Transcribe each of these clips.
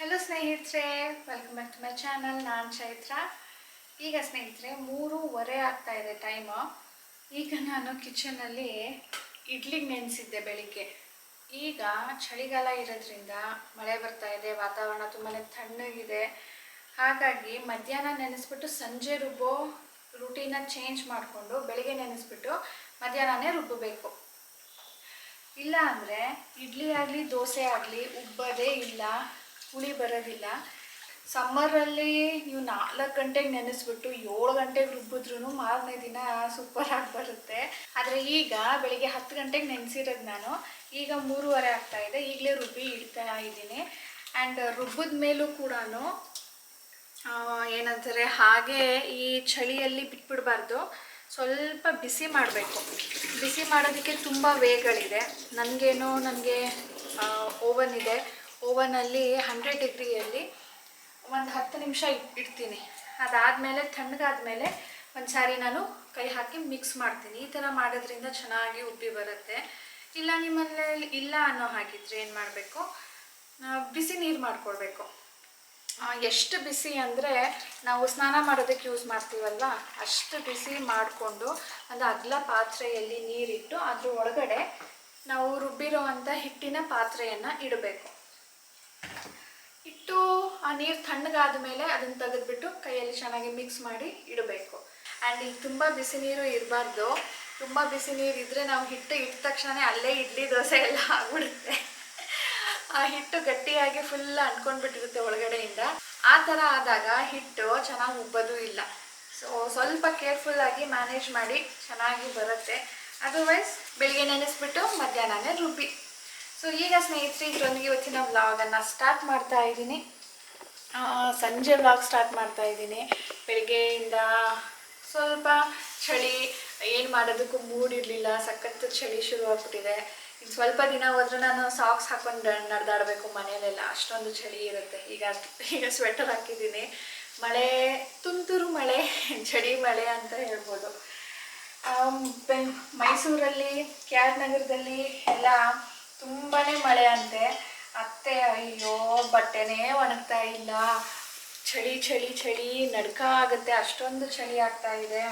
Hello ಸ್ನೇಹಿತರೆ, welcome back to my channel. ನಾನು ಚೈತ್ರ. ಈಗ ಸ್ನೇಹಿತರೆ 3:15 ಆಗ್ತಾ ಇದೆ ಟೈಮು. ಈಗ ನಾನು ಕಿಚನಲ್ಲಿ ಇಡ್ಲಿಗೆ ನೆನೆಸಿದ್ದೆ ಬೆಳಿಗ್ಗೆ. ಈಗ ಚಳಿಗಾಲ ಇರೋದ್ರಿಂದ ಮಳೆ ಬರ್ತಾ ಇದೆ, ವಾತಾವರಣ ತುಂಬಾ ತಣ್ಣಗಿದೆ. ಹಾಗಾಗಿ ಮಧ್ಯಾಹ್ನ ನೆನೆಸ್ಬಿಟ್ಟು ಸಂಜೆ ರುಬ್ಬೋ ರೂಟೀನ ಚೇಂಜ್ ಮಾಡಿಕೊಂಡು ಬೆಳಿಗ್ಗೆ ನೆನೆಸ್ಬಿಟ್ಟು ಮಧ್ಯಾಹ್ನನೇ ರುಬ್ಬಬೇಕು. ಇಲ್ಲ ಅಂದರೆ ಇಡ್ಲಿ ಆಗಲಿ ದೋಸೆ ಆಗಲಿ ಉಬ್ಬೋದೇ ಇಲ್ಲ, ಹುಳಿ ಬರೋದಿಲ್ಲ. ಸಮ್ಮರಲ್ಲಿ ನೀವು 4 ಗಂಟೆಗೆ ನೆನೆಸ್ಬಿಟ್ಟು 7 ಗಂಟೆಗೆ ರುಬ್ಬಿದ್ರೂ ಮಾರನೇ ದಿನ ಸೂಪರಾಗಿ ಬರುತ್ತೆ. ಆದರೆ ಈಗ ಬೆಳಿಗ್ಗೆ 10 ಗಂಟೆಗೆ ನೆನೆಸಿರೋದು ನಾನು. ಈಗ 3:15 ಆಗ್ತಾ ಇದೆ. ಈಗಲೇ ರುಬ್ಬಿ ಇಡ್ತಾ ಇದ್ದೀನಿ. ಆ್ಯಂಡ್ ರುಬ್ಬಿದ ಮೇಲೂ ಕೂಡ ಏನಂತಾರೆ, ಹಾಗೆ ಈ ಚಳಿಯಲ್ಲಿ ಬಿಟ್ಬಿಡಬಾರ್ದು, ಸ್ವಲ್ಪ ಬಿಸಿ ಮಾಡಬೇಕು. ಬಿಸಿ ಮಾಡೋದಕ್ಕೆ ತುಂಬ ವೇಗಳಿದೆ. ನನಗೆ ಓವನ್ ಇದೆ. ಓವನಲ್ಲಿ 100 ಡಿಗ್ರಿಯಲ್ಲಿ ಒಂದು 10 ನಿಮಿಷ ಇಡ್ತೀನಿ. ಅದಾದಮೇಲೆ ತಣ್ಣಗಾದ್ಮೇಲೆ ಒಂದು ಸಾರಿ ನಾನು ಕೈ ಹಾಕಿ ಮಿಕ್ಸ್ ಮಾಡ್ತೀನಿ. ಈ ಥರ ಮಾಡೋದ್ರಿಂದ ಚೆನ್ನಾಗಿ ಉಬ್ಬಿ ಬರುತ್ತೆ. ಇಲ್ಲ ನಿಮ್ಮಲ್ಲಿ ಇಲ್ಲ ಅನ್ನೋ ಹಾಗಿದ್ರೆ ಏನು ಮಾಡಬೇಕು, ಬಿಸಿ ನೀರು ಮಾಡ್ಕೊಳ್ಬೇಕು. ಎಷ್ಟು ಬಿಸಿ ಅಂದರೆ ನಾವು ಸ್ನಾನ ಮಾಡೋದಕ್ಕೆ ಯೂಸ್ ಮಾಡ್ತೀವಲ್ವ, ಅಷ್ಟು ಬಿಸಿ ಮಾಡಿಕೊಂಡು ಒಂದು ಅಗಲ ಪಾತ್ರೆಯಲ್ಲಿ ನೀರಿಟ್ಟು ಅದ್ರ ಒಳಗಡೆ ನಾವು ರುಬ್ಬಿರೋ ಅಂಥ ಹಿಟ್ಟಿನ ಪಾತ್ರೆಯನ್ನು ಇಡಬೇಕು. ಇಟ್ಟು ಆ ನೀರು ತಣ್ಣಗಾದ ಮೇಲೆ ಅದನ್ನು ತೆಗೆದುಬಿಟ್ಟು ಕೈಯಲ್ಲಿ ಚೆನ್ನಾಗಿ ಮಿಕ್ಸ್ ಮಾಡಿ ಇಡಬೇಕು. ಆ್ಯಂಡ್ ಈಗ ತುಂಬ ಬಿಸಿ ನೀರು ಇರಬಾರ್ದು. ತುಂಬ ಬಿಸಿ ನೀರು ಇದ್ದರೆ ನಾವು ಹಿಟ್ಟು ಇಟ್ಟ ತಕ್ಷಣ ಅಲ್ಲೇ ಇಡ್ಲಿ ದೋಸೆ ಎಲ್ಲ ಆಗ್ಬಿಡುತ್ತೆ. ಆ ಹಿಟ್ಟು ಗಟ್ಟಿಯಾಗಿ ಫುಲ್ ಅಂಟ್ಕೊಂಡ್ಬಿಟ್ಟಿರುತ್ತೆ ಒಳಗಡೆಯಿಂದ. ಆ ಥರ ಆದಾಗ ಹಿಟ್ಟು ಚೆನ್ನಾಗಿ ಉಬ್ಬೋದು ಇಲ್ಲ. ಸೊ ಸ್ವಲ್ಪ ಕೇರ್ಫುಲ್ಲಾಗಿ ಮ್ಯಾನೇಜ್ ಮಾಡಿ ಚೆನ್ನಾಗಿ ಬರುತ್ತೆ. ಅದರ್ವೈಸ್ ಬೆಳಿಗ್ಗೆ ನೆನೆಸ್ಬಿಟ್ಟು ಮಧ್ಯಾಹ್ನನೇ ರುಬ್ಬಿ. ಸೊ ಈಗ ಸ್ನೇಹಿತರೆ, ಇದರೊಂದಿಗೆ ಇವತ್ತಿನ ವ್ಲಾಗನ್ನು ಸ್ಟಾರ್ಟ್ ಮಾಡ್ತಾ ಇದ್ದೀನಿ. ಸಂಜೆ ವ್ಲಾಗ್ ಸ್ಟಾರ್ಟ್ ಮಾಡ್ತಾ ಇದ್ದೀನಿ. ಬೆಳಗ್ಗೆಯಿಂದ ಸ್ವಲ್ಪ ಚಳಿ, ಏನು ಮಾಡೋದಕ್ಕೂ ಮೂಡ್ ಇರಲಿಲ್ಲ. ಸಖತ್ತು ಚಳಿ ಶುರು ಆಗ್ಬಿಟ್ಟಿದೆ. ಈಗ ಸ್ವಲ್ಪ ದಿನ ಹೋದ್ರೆ ನಾನು ಸಾಕ್ಸ್ ಹಾಕೊಂಡು ನಡೆದಾಡಬೇಕು ಮನೆಯಲ್ಲೆಲ್ಲ, ಅಷ್ಟೊಂದು ಚಳಿ ಇರುತ್ತೆ. ಈಗ ಸ್ವೆಟರ್ ಹಾಕಿದ್ದೀನಿ. ಮಳೆ, ತುಂತುರು ಮಳೆ, ಚಳಿ ಮಳೆ ಅಂತ ಹೇಳ್ಬೋದು. ಮೈಸೂರಲ್ಲಿ, KR ನಗರದಲ್ಲಿ ಎಲ್ಲ ತುಂಬಾ ಮಳೆ ಅಂತೆ. ಅತ್ತೆ ಅಯ್ಯೋ ಬಟ್ಟೆನೇ ಒಣಗ್ತಾ ಇಲ್ಲ, ಚಳಿ ಚಳಿ ಚಳಿ ನಡ್ಕ ಆಗುತ್ತೆ, ಅಷ್ಟೊಂದು ಚಳಿ ಆಗ್ತಾ ಇದೆ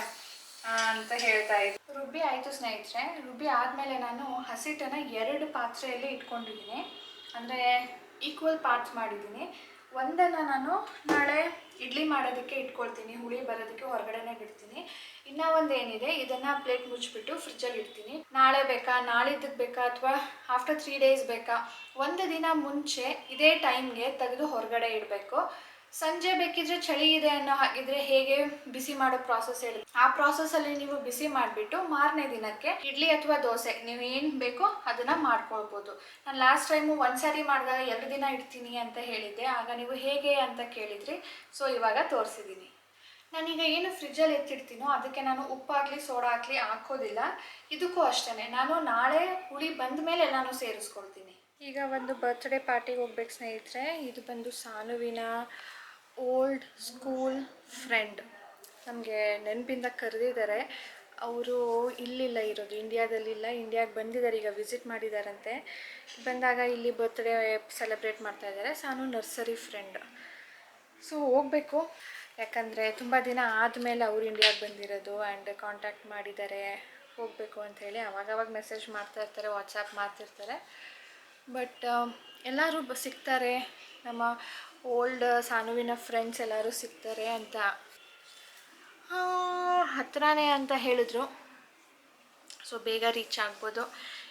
ಅಂತ ಹೇಳ್ತಾ ಇದ್ದೆ. ರುಬ್ಬಿ ಆಯಿತು ಸ್ನೇಹಿತರೆ. ರುಬ್ಬಿ ಆದಮೇಲೆ ನಾನು ಹಸಿಟ್ಟನ್ನು 2 ಪಾತ್ರೆಯಲ್ಲಿ ಇಟ್ಕೊಂಡಿದ್ದೀನಿ. ಅಂದರೆ ಈಕ್ವಲ್ ಪಾರ್ಟ್ಸ್ ಮಾಡಿದ್ದೀನಿ. ಒಂದನ್ನು ನಾನು ನಾಳೆ ಇಡ್ಲಿ ಮಾಡೋದಕ್ಕೆ ಇಟ್ಕೊಳ್ತೀನಿ, ಹುಳಿ ಬರೋದಕ್ಕೆ ಹೊರಗಡೆನೇ ಬಿಡ್ತೀನಿ. ಇನ್ನೂ ಒಂದೇನಿದೆ, ಇದನ್ನು ಪ್ಲೇಟ್ ಮುಚ್ಚಿಬಿಟ್ಟು ಫ್ರಿಜ್ಜಲ್ಲಿ ಇಡ್ತೀನಿ. ನಾಳೆ ಬೇಕಾ, ನಾಳಿದ್ದಕ್ಕೆ ಬೇಕಾ, ಅಥವಾ ಆಫ್ಟರ್ 3 ಡೇಸ್ ಬೇಕಾ, ಒಂದು ದಿನ ಮುಂಚೆ ಇದೇ ಟೈಮ್ಗೆ ತೆಗೆದು ಹೊರಗಡೆ ಇಡಬೇಕು. ಸಂಜೆ ಬೇಕಿದ್ರೆ ಚಳಿ ಇದೆ ಅನ್ನೋ ಹಾಗಿದ್ರೆ ಹೇಗೆ ಬಿಸಿ ಮಾಡೋ ಪ್ರಾಸೆಸ್ ಹೇಳಿ, ಆ ಪ್ರಾಸೆಸ್ಸಲ್ಲಿ ನೀವು ಬಿಸಿ ಮಾಡಿಬಿಟ್ಟು ಮಾರನೇ ದಿನಕ್ಕೆ ಇಡ್ಲಿ ಅಥವಾ ದೋಸೆ ನೀವು ಏನು ಬೇಕೋ ಅದನ್ನು ಮಾಡ್ಕೊಳ್ಬೋದು. ನಾನು ಲಾಸ್ಟ್ ಟೈಮು ಒಂದು ಸಾರಿ ಮಾಡಿದಾಗ 2 ದಿನ ಇಡ್ತೀನಿ ಅಂತ ಹೇಳಿದ್ದೆ. ಆಗ ನೀವು ಹೇಗೆ ಅಂತ ಕೇಳಿದ್ರಿ. ಸೊ ಇವಾಗ ತೋರಿಸಿದ್ದೀನಿ. ನಾನೀಗ ಏನು ಫ್ರಿಜ್ಜಲ್ಲಿ ಎತ್ತಿಡ್ತೀನೋ ಅದಕ್ಕೆ ನಾನು ಉಪ್ಪಾಗಲಿ ಸೋಡಾ ಹಾಕಲಿ ಹಾಕೋದಿಲ್ಲ. ಇದಕ್ಕೂ ಅಷ್ಟೇ, ನಾನು ನಾಳೆ ಹುಳಿ ಬಂದ ಮೇಲೆ ನಾನು ಸೇರಿಸ್ಕೊಳ್ತೀನಿ. ಈಗ ಒಂದು ಬರ್ತ್ಡೇ ಪಾರ್ಟಿಗೆ ಹೋಗ್ಬೇಕು ಸ್ನೇಹಿತರೆ. ಇದು ಬಂದು ಸಾನುವಿನ ಓಲ್ಡ್ ಸ್ಕೂಲ್ ಫ್ರೆಂಡ್. ನಮಗೆ ನೆನಪಿಂದ ಕರೆದಿದ್ದಾರೆ. ಅವರು ಇಲ್ಲಿಲ್ಲ ಇರೋದು, ಇಂಡಿಯಾದಲ್ಲಿಲ್ಲ, ಇಂಡಿಯಾಗೆ ಬಂದಿದ್ದಾರೆ. ಈಗ ವಿಸಿಟ್ ಮಾಡಿದಾರಂತೆ. ಬಂದಾಗ ಇಲ್ಲಿ ಬರ್ತ್ಡೇ ಸೆಲೆಬ್ರೇಟ್ ಮಾಡ್ತಾಯಿದ್ದಾರೆ. ಸಾನು ನರ್ಸರಿ ಫ್ರೆಂಡ್. ಸೊ ಹೋಗಬೇಕು, ಯಾಕಂದರೆ ತುಂಬ ದಿನ ಆದಮೇಲೆ ಅವರು ಇಂಡಿಯಾಗೆ ಬಂದಿರೋದು. ಆ್ಯಂಡ್ ಕಾಂಟ್ಯಾಕ್ಟ್ ಮಾಡಿದ್ದಾರೆ, ಹೋಗಬೇಕು ಅಂಥೇಳಿ. ಅವಾಗವಾಗ ಮೆಸೇಜ್ ಮಾಡ್ತಾಯಿರ್ತಾರೆ, ವಾಟ್ಸಪ್ ಮಾಡ್ತಿರ್ತಾರೆ. ಬಟ್ ಎಲ್ಲರೂ ಸಿಗ್ತಾರೆ, ನಮ್ಮ ಓಲ್ಡ್ ಸಾನುವಿನ ಫ್ರೆಂಡ್ಸ್ ಎಲ್ಲರೂ ಸಿಗ್ತಾರೆ ಅಂತ ಹತ್ರನೇ ಅಂತ ಹೇಳಿದ್ರು. ಸೊ ಬೇಗ ರೀಚ್ ಆಗ್ಬೋದು.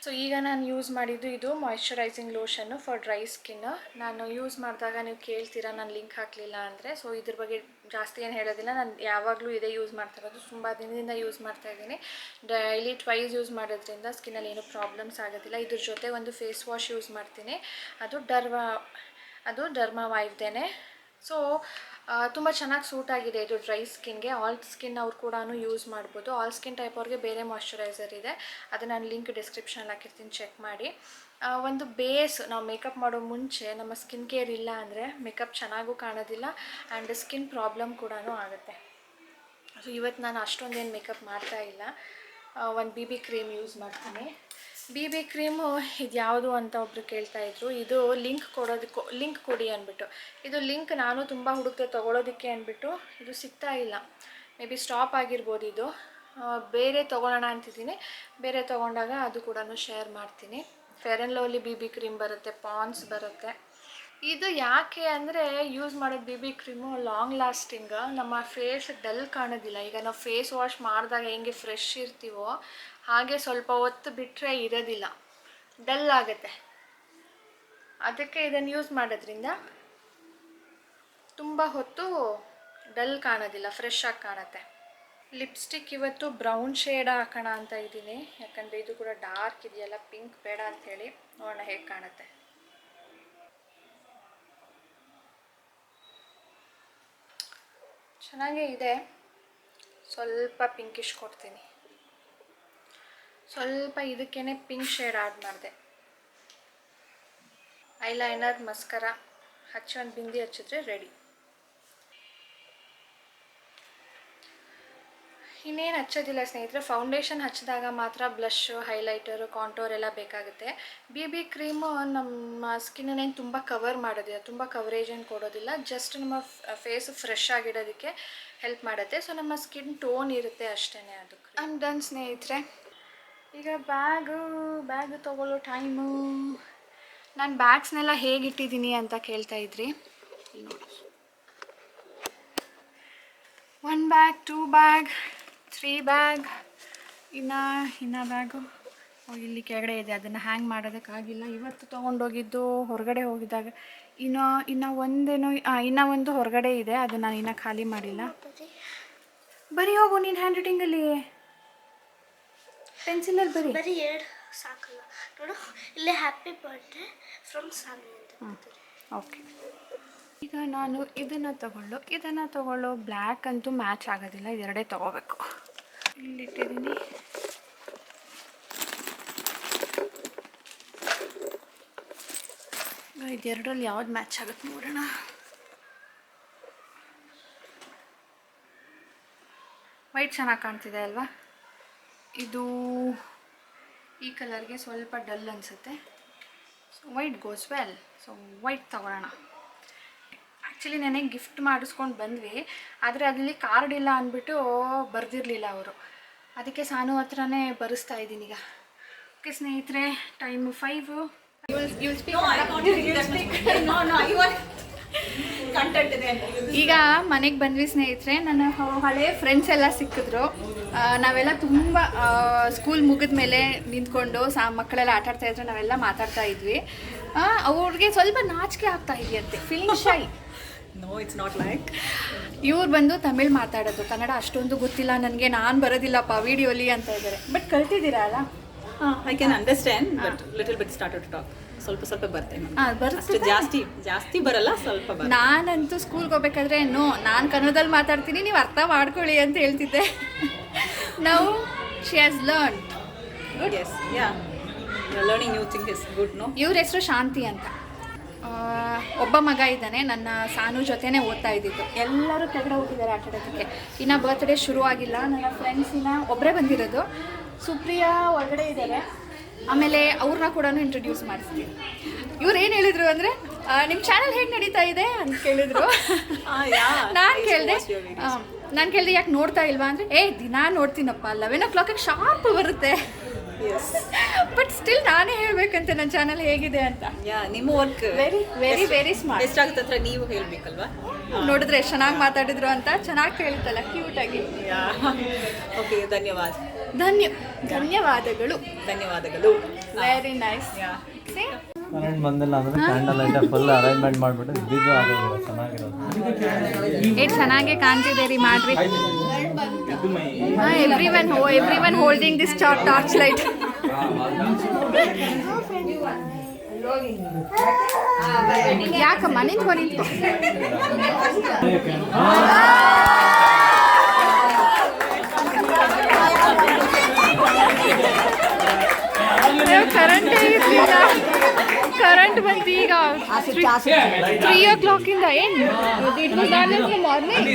ಸೊ ಈಗ ನಾನು ಯೂಸ್ ಮಾಡಿದ್ದು ಇದು moisturising lotion for dry skin. ನಾನು ಯೂಸ್ ಮಾಡಿದಾಗ ನೀವು ಕೇಳ್ತೀರಾ ನಾನು ಲಿಂಕ್ ಹಾಕಲಿಲ್ಲ ಅಂದರೆ. ಸೊ ಇದ್ರ ಬಗ್ಗೆ ಜಾಸ್ತಿ ಏನು ಹೇಳೋದಿಲ್ಲ. ನಾನು ಯಾವಾಗಲೂ ಇದೇ ಯೂಸ್ ಮಾಡ್ತಾ ಇರೋದು, ತುಂಬ ದಿನದಿಂದ ಯೂಸ್ ಮಾಡ್ತಾಯಿದ್ದೀನಿ. ಡೈಲಿ 2 ಯೂಸ್ ಮಾಡೋದ್ರಿಂದ ಸ್ಕಿನ್ನಲ್ಲಿ ಏನೂ ಪ್ರಾಬ್ಲಮ್ಸ್ ಆಗೋದಿಲ್ಲ. ಇದ್ರ ಜೊತೆ ಒಂದು ಫೇಸ್ ವಾಶ್ ಯೂಸ್ ಮಾಡ್ತೀನಿ, ಅದು ಡರ್ಮಾವೈವ್ದೇನೆ. ಸೊ ತುಂಬ ಚೆನ್ನಾಗಿ ಸೂಟ್ ಆಗಿದೆ ಇದು ಡ್ರೈ ಸ್ಕಿನ್ಗೆ. ಆಲ್ ಸ್ಕಿನ್ ಅವ್ರು ಕೂಡ ಯೂಸ್ ಮಾಡ್ಬೋದು. ಆಲ್ ಸ್ಕಿನ್ ಟೈಪ್ ಅವ್ರಿಗೆ ಬೇರೆ ಮಾಯ್ಶ್ಚರೈಸರ್ ಇದೆ, ಅದು ನಾನು ಲಿಂಕ್ ಡಿಸ್ಕ್ರಿಪ್ಷನಲ್ಲಿ ಹಾಕಿರ್ತೀನಿ, ಚೆಕ್ ಮಾಡಿ. ಒಂದು ಬೇಸ್, ನಾವು ಮೇಕಪ್ ಮಾಡೋ ಮುಂಚೆ ನಮ್ಮ ಸ್ಕಿನ್ ಕೇರ್ ಇಲ್ಲ ಅಂದರೆ ಮೇಕಪ್ ಚೆನ್ನಾಗೂ ಕಾಣೋದಿಲ್ಲ ಆ್ಯಂಡ್ ಸ್ಕಿನ್ ಪ್ರಾಬ್ಲಮ್ ಕೂಡ ಆಗುತ್ತೆ. ಸೊ ಇವತ್ತು ನಾನು ಅಷ್ಟೊಂದೇನು ಮೇಕಪ್ ಮಾಡ್ತಾಯಿಲ್ಲ. ಒಂದು BB ಕ್ರೀಮ್ ಯೂಸ್ ಮಾಡ್ತೀನಿ. ಬಿ ಬಿ ಕ್ರೀಮು ಇದು ಯಾವುದು ಅಂತ ಒಬ್ರು ಕೇಳ್ತಾಯಿದ್ರು. ಇದು ಲಿಂಕ್ ಕೊಡಿ ಅಂದ್ಬಿಟ್ಟು. ಇದು ಲಿಂಕ್ ನಾನು ತುಂಬ ಹುಡುಕ್ತೆ ತೊಗೊಳೋದಕ್ಕೆ ಅಂದ್ಬಿಟ್ಟು ಇದು ಸಿಗ್ತಾ ಇಲ್ಲ. ಮೇ ಬಿ ಸ್ಟಾಪ್ ಆಗಿರ್ಬೋದು. ಇದು ಬೇರೆ ತೊಗೊಳ್ಳೋಣ ಅಂತಿದ್ದೀನಿ. ಬೇರೆ ತೊಗೊಂಡಾಗ ಅದು ಕೂಡ ಶೇರ್ ಮಾಡ್ತೀನಿ. Fair and lovely B B cream ಬರುತ್ತೆ, ಪಾನ್ಸ್ ಬರುತ್ತೆ. ಇದು ಯಾಕೆ ಅಂದರೆ ಯೂಸ್ ಮಾಡೋದು B B cream long lasting. ನಮ್ಮ ಫೇಸ್ ಡಲ್ ಕಾಣೋದಿಲ್ಲ. ಈಗ ನಾವು ಫೇಸ್ ವಾಶ್ ಮಾಡಿದಾಗ ಹೆಂಗೆ ಫ್ರೆಶ್ ಇರ್ತೀವೋ ಹಾಗೆ ಸ್ವಲ್ಪ ಹೊತ್ತು ಬಿಟ್ಟರೆ ಇರೋದಿಲ್ಲ, ಡಲ್ ಆಗುತ್ತೆ. ಅದಕ್ಕೆ ಇದನ್ನು ಯೂಸ್ ಮಾಡೋದ್ರಿಂದ ತುಂಬ ಹೊತ್ತು ಡಲ್ ಕಾಣೋದಿಲ್ಲ, ಫ್ರೆಶ್ ಆಗಿ ಕಾಣುತ್ತೆ. ಲಿಪ್ಸ್ಟಿಕ್ ಇವತ್ತು ಬ್ರೌನ್ ಶೇಡ್ ಹಾಕೋಣ ಅಂತ ಇದ್ದೀನಿ. ಯಾಕಂದರೆ ಇದು ಕೂಡ ಡಾರ್ಕ್ ಇದೆಯಲ್ಲ, ಪಿಂಕ್ ಬೇಡ ಅಂಥೇಳಿ. ನೋಡೋಣ ಹೇಗೆ ಕಾಣುತ್ತೆ. ಚೆನ್ನಾಗೇ ಇದೆ. ಸ್ವಲ್ಪ ಪಿಂಕಿಶ್ ಕೊಡ್ತೀನಿ. ಸ್ವಲ್ಪ ಇದಕ್ಕೇ ಪಿಂಕ್ ಶೇಡ್ ಆ್ಯಡ್ ಮಾಡಿದೆ. ಐಲೈನರ್, ಮಸ್ಕರಾ ಹಚ್ಚಿ ಒಂದು ಬಿಂದಿ ಹಚ್ಚಿದ್ರೆ ರೆಡಿ. ಇನ್ನೇನು ಹಚ್ಚೋದಿಲ್ಲ ಸ್ನೇಹಿತರೆ. ಫೌಂಡೇಶನ್ ಹಚ್ಚಿದಾಗ ಮಾತ್ರ ಬ್ಲಷ್, ಹೈಲೈಟರು, ಕಾಂಟೋರ್ ಎಲ್ಲ ಬೇಕಾಗುತ್ತೆ. ಬಿ ಬಿ ಕ್ರೀಮು ನಮ್ಮ ಸ್ಕಿನ್ನೇನು ತುಂಬ ಕವರ್ ಮಾಡೋದಿಲ್ಲ, ತುಂಬ ಕವರೇಜ್ ಏನು ಕೊಡೋದಿಲ್ಲ. ಜಸ್ಟ್ ನಮ್ಮ ಫೇಸು ಫ್ರೆಶ್ ಆಗಿಡೋದಕ್ಕೆ ಹೆಲ್ಪ್ ಮಾಡುತ್ತೆ. ಸೊ ನಮ್ಮ ಸ್ಕಿನ್ ಟೋನ್ ಇರುತ್ತೆ ಅಷ್ಟೇ. ಅದು ಐಮ್ ಡನ್ ಸ್ನೇಹಿತರೆ. ಈಗ ಬ್ಯಾಗು ತೊಗೊಳ್ಳೋ ಟೈಮು. ನಾನು ಬ್ಯಾಗ್ಸ್ನೆಲ್ಲ ಹೇಗಿಟ್ಟಿದ್ದೀನಿ ಅಂತ ಕೇಳ್ತಾಯಿದ್ರಿ. ನೋಡಿ, 1 ಬ್ಯಾಗ್, 2 ಬ್ಯಾಗ್, 3 ಬ್ಯಾಗ್. ಇನ್ನು ಬ್ಯಾಗು ಇಲ್ಲಿ ಕೆಳಗಡೆ ಇದೆ. ಅದನ್ನು ಹ್ಯಾಂಗ್ ಮಾಡೋದಕ್ಕಾಗಿಲ್ಲ. ಇವತ್ತು ತೊಗೊಂಡೋಗಿದ್ದು ಹೊರಗಡೆ ಹೋಗಿದ್ದಾಗ. ಇನ್ನೂ ಒಂದು ಹೊರಗಡೆ ಇದೆ. ಅದು ನಾನು ಇನ್ನೂ ಖಾಲಿ ಮಾಡಿಲ್ಲ. ಬರೀ ಹೋಗು ನೀನು ಹ್ಯಾಂಡ್ ರೈಟಿಂಗಲ್ಲಿ ಪೆನ್ಸಿಲಲ್ಲಿ ಬರೀ 2 ಸಾಕಲ್ಲ ನೋಡು. ಇಲ್ಲೇ ಹ್ಯಾಪಿ ಬರ್ತ್ಡೇ ಫ್ರಮ್ ಸಾನು ಅಂತ. ಓಕೆ, ಈಗ ನಾನು ಇದನ್ನು ತಗೊಳ್ಳೋ ಬ್ಲ್ಯಾಕ್ ಅಂತೂ ಮ್ಯಾಚ್ ಆಗೋದಿಲ್ಲ. ಇದೆರಡೇ ತೊಗೋಬೇಕು. ಇಲ್ಲಿಟ್ಟಿದ್ದೀನಿ. ಇದೆರಡರಲ್ಲಿ ಯಾವ್ದು ಮ್ಯಾಚ್ ಆಗುತ್ತೆ ನೋಡೋಣ. ವೈಟ್ ಚೆನ್ನಾಗಿ ಕಾಣ್ತಿದೆ ಅಲ್ವಾ? ಇದು ಈ ಕಲರ್ಗೆ ಸ್ವಲ್ಪ ಡಲ್ ಅನಿಸುತ್ತೆ. So white goes well. So white ತೊಗೊಳ್ಳೋಣ. ಆ್ಯಕ್ಚುಲಿ ನನಗೆ ಗಿಫ್ಟ್ ಮಾಡಿಸ್ಕೊಂಡು ಬಂದ್ವಿ. ಆದರೆ ಅದರಲ್ಲಿ ಕಾರ್ಡ್ ಇಲ್ಲ ಅಂದ್ಬಿಟ್ಟು ಬರೆದಿರಲಿಲ್ಲ ಅವರು. ಅದಕ್ಕೆ ಸಾನು ಹತ್ರನೇ ಬರೆಸ್ತಾ ಇದ್ದೀನಿ ಈಗ. ಓಕೆ ಸ್ನೇಹಿತರೆ, ಟೈಮು 5. ಈಗ ಮನೆಗೆ ಬಂದ್ವಿ ಸ್ನೇಹಿತರೆ. ನನ್ನ ಹಳೆಯ ಫ್ರೆಂಡ್ಸ್ ಎಲ್ಲ ಸಿಕ್ಕಿದ್ರು. ನಾವೆಲ್ಲ ತುಂಬ ಸ್ಕೂಲ್ ಮುಗಿದ ಮೇಲೆ ನಿಂತ್ಕೊಂಡು ಮಕ್ಕಳೆಲ್ಲ ಆಟಾಡ್ತಾ ಇದ್ರು. ನಾವೆಲ್ಲ ಮಾತಾಡ್ತಾ ಇದ್ವಿ. ಅವ್ರಿಗೆ ಸ್ವಲ್ಪ ನಾಚಿಕೆ ಆಗ್ತಾ ಇದೆಯಂತೆ, feeling shy. No, it's not like. ಇವ್ರು ಬಂದು ತಮಿಳ್ ಮಾತಾಡೋದು, ಕನ್ನಡ ಅಷ್ಟೊಂದು ಗೊತ್ತಿಲ್ಲ ನನಗೆ, ನಾನು ಬರೋದಿಲ್ಲಪ್ಪ ವಿಡಿಯೋಲಿ ಅಂತ ಇದ್ದಾರೆ. ಬಟ್ ಕಲ್ತಿದ್ದೀರಾ ಅಲ್ಲ? I can understand, but little bit started to talk. ಸ್ವಲ್ಪ ಬರುತ್ತೆ. ಜಾಸ್ತಿ ಬರಲ್ಲ, ಸ್ವಲ್ಪ ಬರುತ್ತೆ. ನಾನಂತೂ ಸ್ಕೂಲ್ಗೆ ಹೋಗ್ಬೇಕಾದ್ರೆ ನಾನು ಕನ್ನಡದಲ್ಲಿ ಮಾತಾಡ್ತೀನಿ, ನೀವು ಅರ್ಥ ಮಾಡ್ಕೊಳ್ಳಿ ಅಂತ ಹೇಳ್ತಿದ್ದೆ. ನಾವು she has learn. Yes, yeah. You're learning new things is good, no? ಇವ್ರ ಹೆಸರು ಶಾಂತಿ ಅಂತ. ಒಬ್ಬ ಮಗ ಇದ್ದಾನೆ. ನನ್ನ ಸಾನು ಜೊತೆನೇ ಓದ್ತಾ ಇದ್ದಿದ್ದು. ಎಲ್ಲರೂ ಕೆಳಗಡೆ ಹೋಗಿದ್ದಾರೆ ಆಟಾಡೋದಕ್ಕೆ. ಇನ್ನು ಬರ್ತ್ಡೇ ಶುರು ಆಗಿಲ್ಲ. ನನ್ನ ಫ್ರೆಂಡ್ಸಿನ ಒಬ್ಬರೇ ಬಂದಿರೋದು. ಸುಪ್ರಿಯಾ ಹೊರಗಡೆ ಇದ್ದಾರೆ. ಆಮೇಲೆ ಅವ್ರನ್ನ ಕೂಡ ಇಂಟ್ರೊಡ್ಯೂಸ್ ಮಾಡಿಸ್ತೀನಿ. ಇವ್ರು ಏನು ಹೇಳಿದ್ರು ಅಂದರೆ, ನಿಮ್ಮ ಚಾನಲ್ ಹೇಗೆ ನಡೀತಾ ಇದೆ ಅಂತ ಕೇಳಿದ್ರು. ನಾನು ಕೇಳಿದೆ ಯಾಕೆ ನೋಡ್ತಾ ಇಲ್ವಾ ಅಂದರೆ, ದಿನ ನೋಡ್ತೀನಪ್ಪ, 11 o'clock ಶಾರ್ಪ್ ಬರುತ್ತೆ. ಬಟ್ ಸ್ಟಿಲ್ ನಾನೇ ಹೇಳ್ಬೇಕಂತೆ ನನ್ನ ಚಾನಲ್ ಹೇಗಿದೆ ಅಂತ. ನಿಮ್ಮ ವರ್ಕ್ ವೆರಿ ಸ್ಮಾರ್ಟ್. ಎಷ್ಟಾಗುತ್ತೆ ಹತ್ರ ನೀವು ಹೇಳ್ಬೇಕಲ್ವಾ? ನೋಡಿದ್ರೆ ಎಷ್ಟು ಚೆನ್ನಾಗಿ ಮಾತಾಡಿದ್ರು ಅಂತ. ಚೆನ್ನಾಗಿ ಕೇಳ್ತಲ್ಲ, ಕ್ಯೂಟಾಗಿ. ಓಕೆ, ಧನ್ಯವಾದಗಳು. Very nice. ಕರೆಂಟ್ ಬಂದಿಲ್ಲ ಅಂದ್ರೆ ಕ್ಯಾಂಡಲ್ ಲೈಟ್ ಫುಲ್ ಅರೇಂಜ್ಮೆಂಟ್ ಮಾಡಿಬಿಟ್ಟು ಇದ್ದಿದ್ದು ಆಗೋದು ಚೆನ್ನಾಗಿರೋದು. ಎಷ್ಟು ಚೆನ್ನಾಗಿ ಕಾಣ್ತಿದೆ ರೀ, ಮಾಡ್ರಿ. Everyone holding this torch light. ಯಾಕಮ್ಮ ನಿಂತ್ಕೊ. ಕರೆಂಟೇ ಕರೆಂಟ್ ಬಂತು ಈಗ 3 o'clock ಇಂದ ಏನು it was not in morning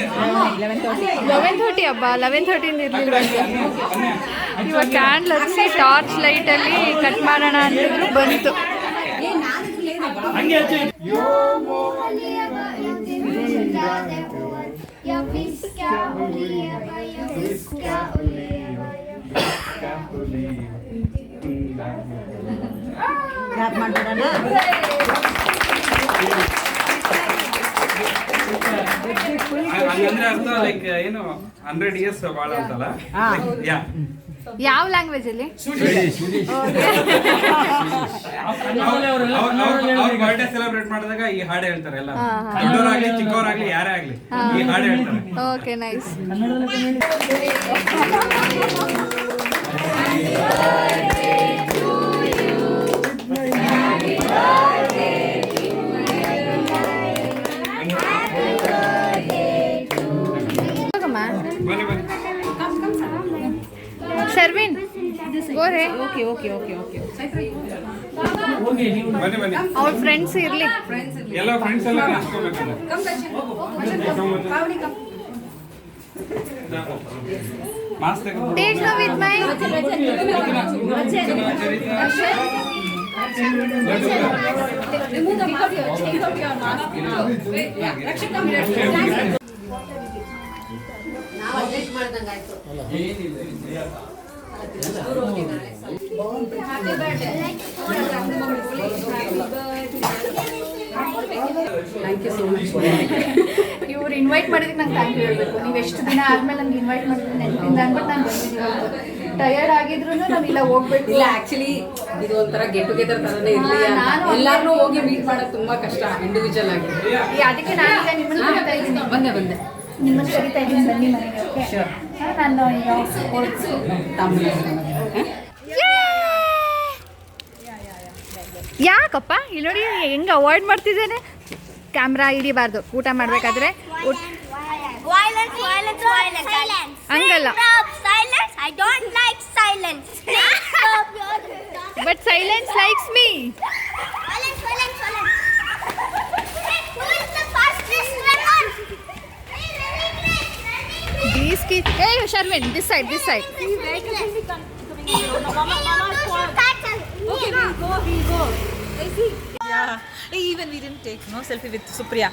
11:30 ಅಬ್ಬಾ 11:30 ಇಂದ ಇರಲಿಲ್ಲ. ಇವಾಗ ಕ್ಯಾಂಡಲ್ ಹಚ್ಚಿ ಟಾರ್ಚ್ ಲೈಟಲ್ಲಿ ಕಟ್ ಮಾಡೋಣ ಅಂತಿದ್ರು ಬಂತು. ಹಂಗಂದ್ರೆ ಅರ್ಥ ಲೈಕ್ ಏನು 100 years ಬಾಳ ಅಂತಲ್ಲ. ಯಾವ ಲ್ಯಾಂಗ್ವೇಜ್ ಅಲ್ಲಿ? ಬರ್ಡೇ ಸೆಲೆಬ್ರೇಟ್ ಮಾಡಿದಾಗ ಈ ಹಾಡು ಹೇಳ್ತಾರೆ ಎಲ್ಲ, ದೊಡ್ಡವರಾಗ್ಲಿ ಚಿಕ್ಕವರಾಗ್ಲಿ ಯಾರೇ ಆಗ್ಲಿ ಈ ಹಾಡು ಹೇಳ್ತಾರೆ. Okay nice. ಶರ್ವಿನ್ ಗೋರೆ ಬನ್ನಿ ಅವ್ರ ಫ್ರೆಂಡ್ಸ್ ಇರ್ಲಿ. ಎಲ್ಲ ಫ್ರೆಂಡ್ಸ್ ಎಲ್ಲ ನೆನೆಸ್ಕೋಬೇಕಲ್ಲ. Mask take no with my ಇವ್ರು ಇನ್ವೈಟ್ ಮಾಡಿದಕ್ಕೆ ನಂಗೆ ಥ್ಯಾಂಕ್ ಯು ಹೇಳಬೇಕು. ನೀವು ಎಷ್ಟು ದಿನ ಆದ್ಮೇಲೆ ನಂಗೆ ಇನ್ವೈಟ್ ಮಾಡಿದ್ರೆ ನೆನಪಿಂದ ಅಂದ್ಬಿಟ್ಟು ನಾನು ಬಂದಿದ್ದೀನಿ. ಟಯರ್ಡ್ ಆಗಿದ್ರು ನಾನು ಇಲ್ಲ ಹೋಗ್ಬೇಕು. ಇಲ್ಲ ಆಕ್ಚುಲಿ ಇದು ಒಂಥರ ಗೆಟ್ ಟುಗೆದರ್ ತರನೇ ಇರಲಿ. ಎಲ್ಲಾರನ್ನೂ ಹೋಗಿ ಮೀಟ್ ಮಾಡೋದು ತುಂಬಾ ಕಷ್ಟ ಇಂಡಿವಿಜುವಲ್ ಆಗಿ. ಅದಕ್ಕೆ ನಾನೀಗ ನಿಮ್ಮನ್ನು ಕರಿತಾ ಇದ್ದೀನಿ. ಬಂದೆ ನಿಮ್ಮನ್ನು ಕರಿತಾ ಇದ್ದೀನಿ, ಬನ್ನಿ ಮನೆಗೆ. ಓಕೆ ನಾನು ಈಗ ಯಾಕಪ್ಪ ಇಲ್ಲಿ ನೋಡಿ ಹೆಂಗೆ ಅವಾಯ್ಡ್ ಮಾಡ್ತಿದ್ದೇನೆ. ಕ್ಯಾಮ್ರಾ ಹಿಡಿಬಾರ್ದು ಊಟ ಮಾಡಬೇಕಾದ್ರೆ. ಹಂಗಲ್ಲ, but silence likes me. These kids. Hey, Sharmin, this side. Okay, we'll go. Yeah. Hey, even we didn't take selfie with Supriya.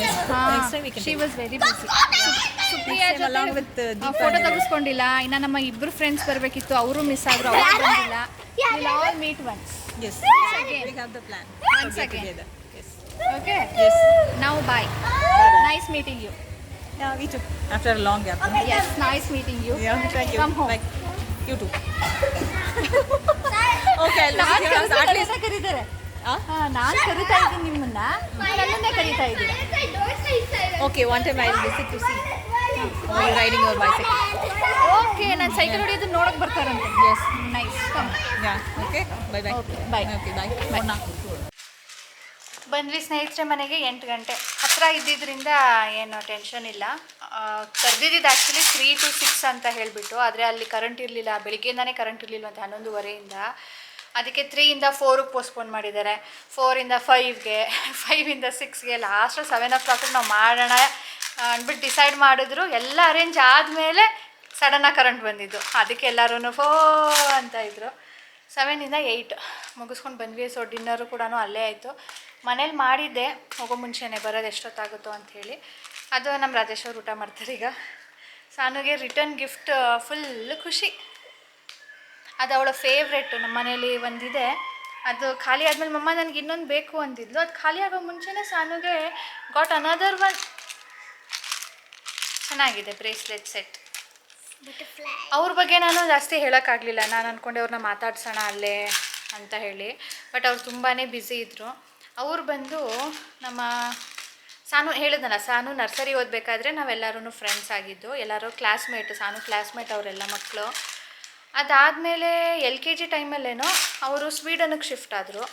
Next time we can. She was very busy. Supriya along with Deepa. Photo ತೆಗೆಸ್ಕೊಂಡಿಲ್ಲ. ಇನ್ನು ನಮ್ಮ ಇಬ್ಬರು friends ಬರಬೇಕಿತ್ತು, ಅವರು miss ಆದ್ರು, ಅವರು ಬಂದಿಲ್ಲ. We'll all meet once. Yes. We have the plan. Once again. Together. Yes. Okay. Yes. Now bye. Nice meeting you. Yeah, we too. After a long gap. Yes, nice meeting you. Yeah, thank you. Come home. Bye. You too. Okay, at least ಕರೀತಾರೆ. ನಾನು ಕರೀತಾ ಇದ್ದೀನಿ ನಿಮ್ಮನ್ನ, ನನ್ನನ್ನೇ ಕರೀತಾ ಇದ್ದೀನಿ. Okay, one time I will visit to see you riding your bicycle. Okay, ನಾನು cycle ಹೊಡೆಯೋದು ನೋಡಕ್ ಬರ್ತಾರಂತೆ. Yes. Nice. Come. Yeah. Okay. Bye. Okay, bye. Okay, bye. Bye. ಬಂದ್ವಿ ಸ್ನೇಹಿತರೆ ಮನೆಗೆ 8 ಗಂಟೆ. ಹತ್ತಿರ ಇದ್ದಿದ್ದರಿಂದ ಏನು ಟೆನ್ಷನ್ ಇಲ್ಲ. ಕರೆದಿದ್ದು ಆ್ಯಕ್ಚುಲಿ 3 to 6 ಅಂತ ಹೇಳಿಬಿಟ್ಟು, ಆದರೆ ಅಲ್ಲಿ ಕರೆಂಟ್ ಇರಲಿಲ್ಲ, ಬೆಳಿಗ್ಗೆಯಿಂದನೇ ಕರೆಂಟ್ ಇರಲಿಲ್ಲ ಅಂತ 11:30ಇಂದ. ಅದಕ್ಕೆ 3 to 4 ಪೋಸ್ಟ್ಪೋನ್ ಮಾಡಿದ್ದಾರೆ. 4 to 5ಗೆ, 5 to 6ಗೆ, ಲಾಸ್ಟ್ 7 o'clock ನಾವು ಮಾಡೋಣ ಅಂದ್ಬಿಟ್ಟು ಡಿಸೈಡ್ ಮಾಡಿದ್ರು. ಎಲ್ಲ ಅರೇಂಜ್ ಆದಮೇಲೆ ಸಡನ್ನಾಗಿ ಕರೆಂಟ್ ಬಂದಿದ್ದು. ಅದಕ್ಕೆ ಎಲ್ಲರೂ ಫೋ ಅಂತ ಇದ್ರು. 7 to 8 ಮುಗಿಸ್ಕೊಂಡು ಬಂದ್ವಿ. ಸೊ ಡಿನ್ನರು ಕೂಡ ಅಲ್ಲೇ ಆಯಿತು. ಮನೇಲಿ ಮಾಡಿದ್ದೆ ಹೋಗೋ ಮುಂಚೆನೇ, ಬರೋದು ಎಷ್ಟೊತ್ತಾಗುತ್ತೋ ಅಂಥೇಳಿ. ಅದು ನಮ್ಮ ರಾಜೇಶ್ವರ್ ಊಟ ಮಾಡ್ತಾರೆ ಈಗ. ಸಾನುಗೆ ರಿಟರ್ನ್ ಗಿಫ್ಟ್ ಫುಲ್ ಖುಷಿ. ಅದು ಅವಳ ಫೇವ್ರೆಟ್. ನಮ್ಮ ಮನೇಲಿ ಒಂದಿದೆ, ಅದು ಖಾಲಿ ಆದಮೇಲೆ ಮಮ್ಮ ನನಗೆ ಇನ್ನೊಂದು ಬೇಕು ಅಂದಿದ್ಲು. ಅದು ಖಾಲಿ ಆಗೋ ಮುಂಚೆನೇ ಸಾನುಗೆ ಗಾಟ್ ಅನದರ್ ಒನ್. ಚೆನ್ನಾಗಿದೆ ಬ್ರೇಸ್ಲೆಟ್ ಸೆಟ್. ಅವ್ರ ಬಗ್ಗೆ ನಾನು ಜಾಸ್ತಿ ಹೇಳೋಕ್ಕಾಗಲಿಲ್ಲ. ನಾನು ಅಂದ್ಕೊಂಡೆ ಅವ್ರನ್ನ ಮಾತಾಡ್ಸೋಣ ಅಲ್ಲೇ ಅಂತ ಹೇಳಿ, ಬಟ್ ಅವ್ರು ತುಂಬಾ ಬ್ಯುಸಿ ಇದ್ದರು. ಅವ್ರು ಬಂದು ನಮ್ಮ ಸಾನು ಹೇಳಿದ್ನಲ್ಲ, ಸಾನು ನರ್ಸರಿ ಓದಬೇಕಾದ್ರೆ ನಾವೆಲ್ಲರೂ ಫ್ರೆಂಡ್ಸ್ ಆಗಿದ್ದು, ಎಲ್ಲರೂ ಕ್ಲಾಸ್ಮೇಟು, ಸಾನು ಕ್ಲಾಸ್ಮೇಟ್ ಅವರೆಲ್ಲ ಮಕ್ಕಳು. ಅದಾದಮೇಲೆ LKG ಟೈಮಲ್ಲೇನೋ ಅವರು ಸ್ವೀಡನ್ಗೆ ಶಿಫ್ಟ್ ಆದರು.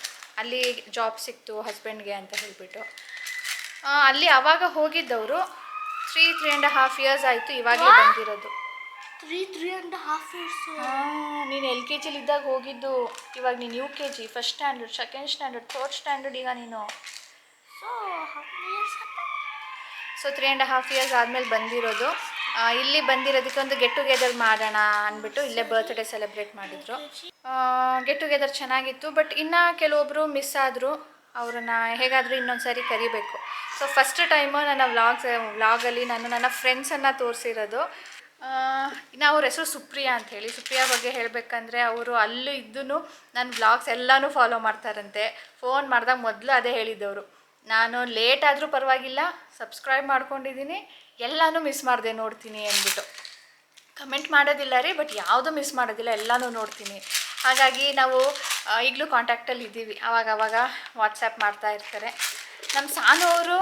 ಅಲ್ಲಿ ಜಾಬ್ ಸಿಕ್ತು ಹಸ್ಬೆಂಡ್ಗೆ ಅಂತ ಹೇಳಿಬಿಟ್ಟು. ಅಲ್ಲಿ ಆವಾಗ ಹೋಗಿದ್ದವರು 3.5 years ಆಯಿತು, ಇವಾಗಲೇ ಬಂದಿರೋದು. 3.5 years. ನೀನು LKG ಇದ್ದಾಗ ಹೋಗಿದ್ದು, ಇವಾಗ ನೀನು UKG, first standard, second standard, third standard ಈಗ ನೀನು. So how many years happened? So 3.5 years ಆದಮೇಲೆ ಬಂದಿರೋದು. ಇಲ್ಲಿ ಬಂದಿರೋದಕ್ಕೆ ಒಂದು ಗೆಟ್ ಟುಗೆದರ್ ಮಾಡೋಣ ಅಂದ್ಬಿಟ್ಟು ಇಲ್ಲೇ ಬರ್ತ್ಡೇ ಸೆಲೆಬ್ರೇಟ್ ಮಾಡಿದ್ರು. ಗೆಟ್ ಟುಗೆದರ್ ಚೆನ್ನಾಗಿತ್ತು, ಬಟ್ ಇನ್ನು ಕೆಲವೊಬ್ಬರು ಮಿಸ್ ಆದರು. ಅವ್ರನ್ನ ಹೇಗಾದರೂ ಇನ್ನೊಂದು ಸಾರಿ ಕರಿಬೇಕು. ಸೊ ಫಸ್ಟ್ ಟೈಮು ನನ್ನ ವ್ಲಾಗಲ್ಲಿ ನಾನು ನನ್ನ ಫ್ರೆಂಡ್ಸನ್ನು ತೋರಿಸಿರೋದು. ಅವ್ರ ಹೆಸರು ಸುಪ್ರಿಯಾ ಅಂಥೇಳಿ. ಸುಪ್ರಿಯಾ ಬಗ್ಗೆ ಹೇಳಬೇಕಂದ್ರೆ ಅವರು ಅಲ್ಲೂ ಇದ್ದೂ ನನ್ನ ವ್ಲಾಗ್ಸ್ ಎಲ್ಲನೂ ಫಾಲೋ ಮಾಡ್ತಾರಂತೆ. ಫೋನ್ ಮಾಡಿದಾಗ ಮೊದಲು ಅದೇ ಹೇಳಿದ್ದವರು, ನಾನು ಲೇಟ್ ಆದರೂ ಪರವಾಗಿಲ್ಲ, ಸಬ್ಸ್ಕ್ರೈಬ್ ಮಾಡ್ಕೊಂಡಿದ್ದೀನಿ, ಎಲ್ಲನೂ ಮಿಸ್ ಮಾಡಿದೆ ನೋಡ್ತೀನಿ ಅಂದ್ಬಿಟ್ಟು. ಕಮೆಂಟ್ ಮಾಡೋದಿಲ್ಲ ರೀ, ಬಟ್ ಯಾವುದೂ ಮಿಸ್ ಮಾಡೋದಿಲ್ಲ, ಎಲ್ಲನೂ ನೋಡ್ತೀನಿ. ಹಾಗಾಗಿ ನಾವು ಈಗಲೂ ಕಾಂಟ್ಯಾಕ್ಟಲ್ಲಿ ಇದ್ದೀವಿ. ಆವಾಗ ವಾಟ್ಸಪ್ ಮಾಡ್ತಾ ಇರ್ತಾರೆ. ನಮ್ಮ ಸಾನು ಅವರು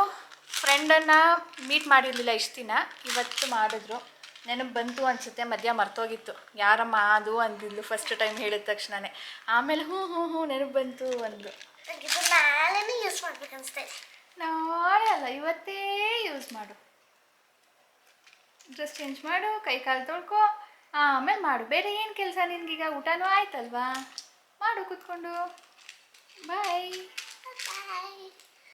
ಫ್ರೆಂಡನ್ನು ಮೀಟ್ ಮಾಡಿರಲಿಲ್ಲ ಇಷ್ಟು ದಿನ, ಇವತ್ತು ಮಾಡಿದ್ರು. ನೆನಪು ಬಂತು ಅನಿಸುತ್ತೆ, ಮಧ್ಯ ಮರ್ತೋಗಿತ್ತು. ಯಾರಮ್ಮ ಅದು ಅಂದಿದ್ಲು ಫಸ್ಟ್ ಟೈಮ್ ಹೇಳಿದ ತಕ್ಷಣವೇ. ಆಮೇಲೆ ಹ್ಞೂ ನೆನಪು ಬಂತು ಅಂದ್ಲು. ನಾಳೆನೇ ಯೂಸ್ ಮಾಡ್ಬೇಕು ಅನಿಸ್ತೇ. ನಾಳೆ ಅಲ್ಲ, ಇವತ್ತೇ ಯೂಸ್ ಮಾಡು. ಡ್ರೆಸ್ ಚೇಂಜ್ ಮಾಡು, ಕೈ ಕಾಲು ತೊಳ್ಕೊ, ಆಮೇಲೆ ಮಾಡು. ಬೇರೆ ಏನು ಕೆಲಸ ನಿನ್ಗೀಗ? ಊಟನೂ ಆಯ್ತಲ್ವಾ, ಮಾಡು ಕೂತ್ಕೊಂಡು. ಬಾಯ್. ಬಾಯ್.